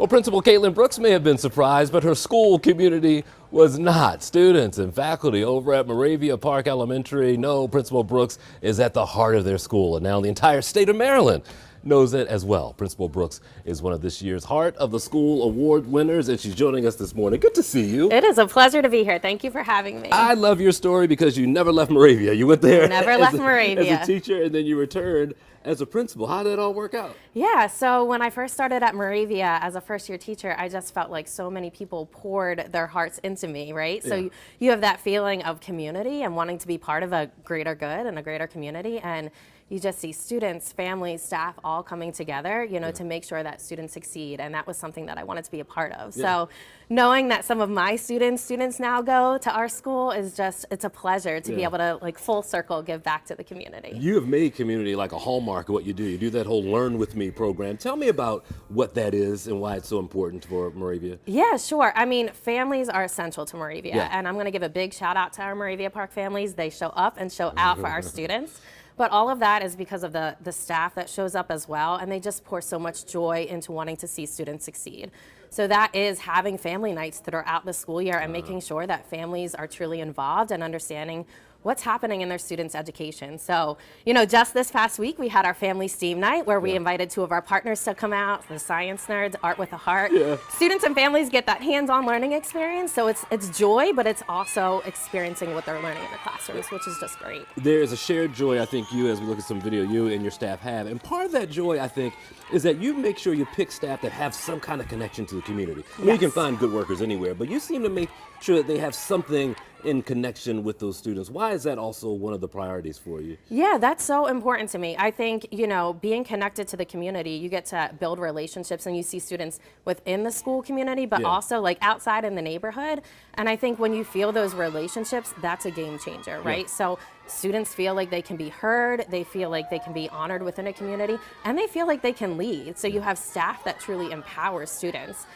Well, Principal Caitlin Brooks may have been surprised, but her school community was not. Students and faculty over at Moravia Park Elementary know Principal Brooks is at the heart of their school, and now the entire state of Maryland knows it as well. Principal Brooks is one of this year's Heart of the School Award winners, and she's joining us this morning. Good to see you. It is a pleasure to be here. Thank you for having me. I love your story because you never left Moravia. You went there Never left Moravia as a teacher, and then you returned as a principal. How did it all work out? Yeah, so when I first started at Moravia as a first-year teacher, I just felt like so many people poured their hearts into me, right? Yeah. So you have that feeling of community and wanting to be part of a greater good and a greater community, and you just see students, families, staff all coming together, you know, to make sure that students succeed, and that was something that I wanted to be a part of. So knowing that some of my students now go to our school is just, it's a pleasure to be able to, like, full circle give back to the community. You have made community like a hallmark of what you do. You do that whole Learn With Me program. Tell me about what that is and why it's so important for Moravia. Yeah, sure. I mean, families are essential to Moravia, Yeah. and I'm going to give a big shout out to our Moravia Park families. They show up and show out for our students. But all of that is because of the staff that shows up as well, and they just pour so much joy into wanting to see students succeed. So that is having family nights that are out the school year and making sure that families are truly involved and understanding what's happening in their students' education. So, you know, just this past week, we had our family STEAM night where we invited two of our partners to come out, the science nerds, Art with a Heart. Students and families get that hands-on learning experience. So it's joy, but it's also experiencing what they're learning in the classrooms, which is just great. There is a shared joy, I think, you, as we look at some video, you and your staff have. And part of that joy, I think, is that you make sure you pick staff that have some kind of connection to the community. I mean, you can find good workers anywhere, but you seem to make sure that they have something in connection with those students. Why is that also one of the priorities for you? Yeah, that's so important to me. I think, you know, being connected to the community, you get to build relationships and you see students within the school community, but also like outside in the neighborhood. And I think when you feel those relationships, that's a game changer, right? So students feel like they can be heard, they feel like they can be honored within a community, and they feel like they can lead. So you have staff that truly empowers students.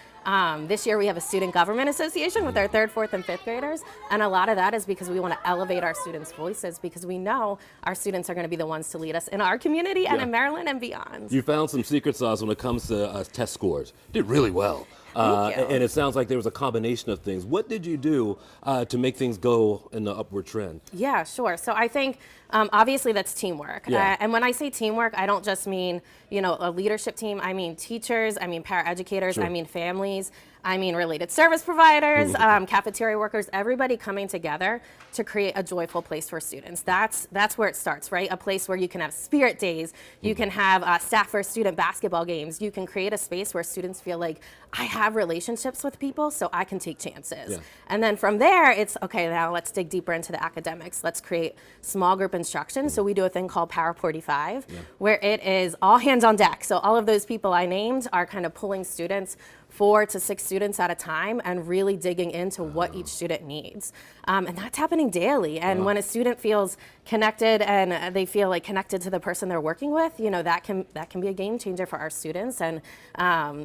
This year we have a student government association with our 3rd, 4th, and 5th graders, and a lot of that is because we want to elevate our students' voices because we know our students are going to be the ones to lead us in our community and in Maryland and beyond. You found some secret sauce when it comes to test scores. Did really well. And it sounds like there was a combination of things. What did you do to make things go in the upward trend? Yeah, sure. So I think obviously that's teamwork. Yeah. And when I say teamwork, I don't just mean, you know, a leadership team. I mean teachers, I mean paraeducators, I mean families, I mean related service providers, cafeteria workers, everybody coming together to create a joyful place for students. That's where it starts, right? A place where you can have spirit days, you can have staff for student basketball games, you can create a space where students feel like I have relationships with people so I can take chances. And then from there, it's okay, now let's dig deeper into the academics. Let's create small group instruction. So we do a thing called Power 45, where it is all hands on deck. So all of those people I named are kind of pulling students, 4 to 6 students at a time, and really digging into what each student needs. And that's happening daily. And when a student feels connected and they feel like connected to the person they're working with, you know, that can be a game changer for our students. And,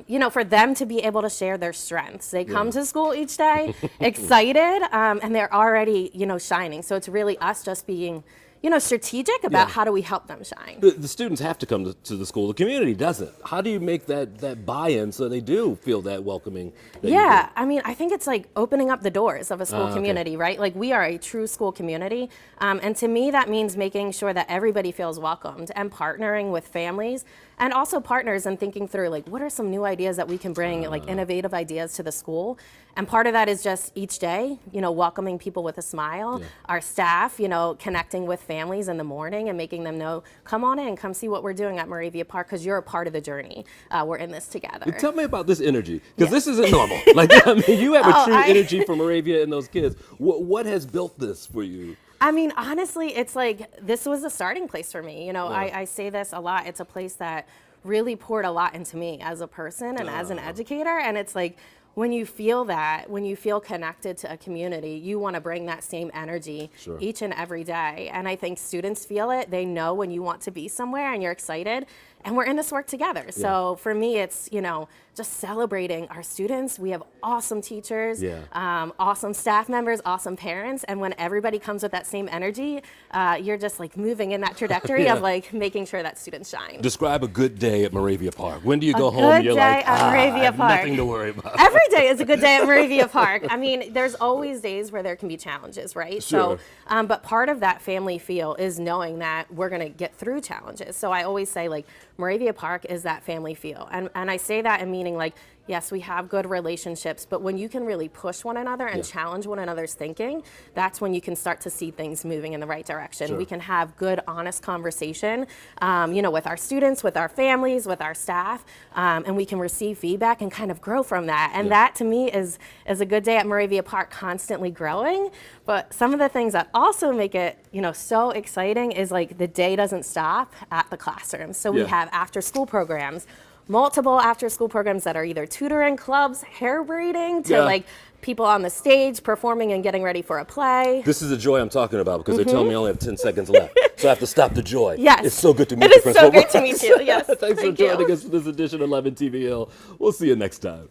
you know, for them to be able to share their strengths. They come to school each day excited, and they're already, you know, shining. So it's really us just being, you know, strategic about how do we help them shine. The students have to come to the school. The community doesn't. How do you make that buy-in so they do feel that welcoming? That I mean, I think it's like opening up the doors of a school community, right? Like we are a true school community. And to me, that means making sure that everybody feels welcomed and partnering with families and also partners and thinking through like, what are some new ideas that we can bring, like innovative ideas to the school? And part of that is just each day, you know, welcoming people with a smile, our staff, you know, connecting with families in the morning and making them know, come on in, come see what we're doing at Moravia Park because you're a part of the journey. We're in this together. Tell me about this energy, because this isn't normal. Like, I mean, you have a true energy for Moravia and those kids. What has built this for you? I mean, honestly, it's like this was a starting place for me. You know, I say this a lot. It's a place that really poured a lot into me as a person and as an educator. And it's like, when you feel that, when you feel connected to a community, you want to bring that same energy each and every day. And I think students feel it. They know when you want to be somewhere and you're excited. and we're in this work together. So for me, it's, you know, just celebrating our students. We have awesome teachers, awesome staff members, awesome parents. And when everybody comes with that same energy, you're just like moving in that trajectory of like making sure that students shine. Describe a good day at Moravia Park. When do you go home Good and you're day like, at Moravia I have Park. nothing to worry about? Every day is a good day at Moravia Park. I mean, there's always days where there can be challenges, right? Sure. So, but part of that family feel is knowing that we're going to get through challenges. So I always say, like, Moravia Park is that family feel. And I say that in meaning, like, yes, we have good relationships, but when you can really push one another and challenge one another's thinking, that's when you can start to see things moving in the right direction. Sure. We can have good, honest conversation, you know, with our students, with our families, with our staff, and we can receive feedback and kind of grow from that. And that, to me, is a good day at Moravia Park, constantly growing. But some of the things that also make it, you know, so exciting is, like, the day doesn't stop at the classroom. So we have after-school programs, multiple after-school programs that are either tutoring clubs, hair braiding, to like people on the stage performing and getting ready for a play. This is the joy I'm talking about, because they tell me I only have 10 seconds left. So I have to stop the joy. Yes. It's so good to meet It you, is so Principal great to meet you. Yes. Thanks for Thank you. joining us for this edition of 11 TVL. We'll see you next time.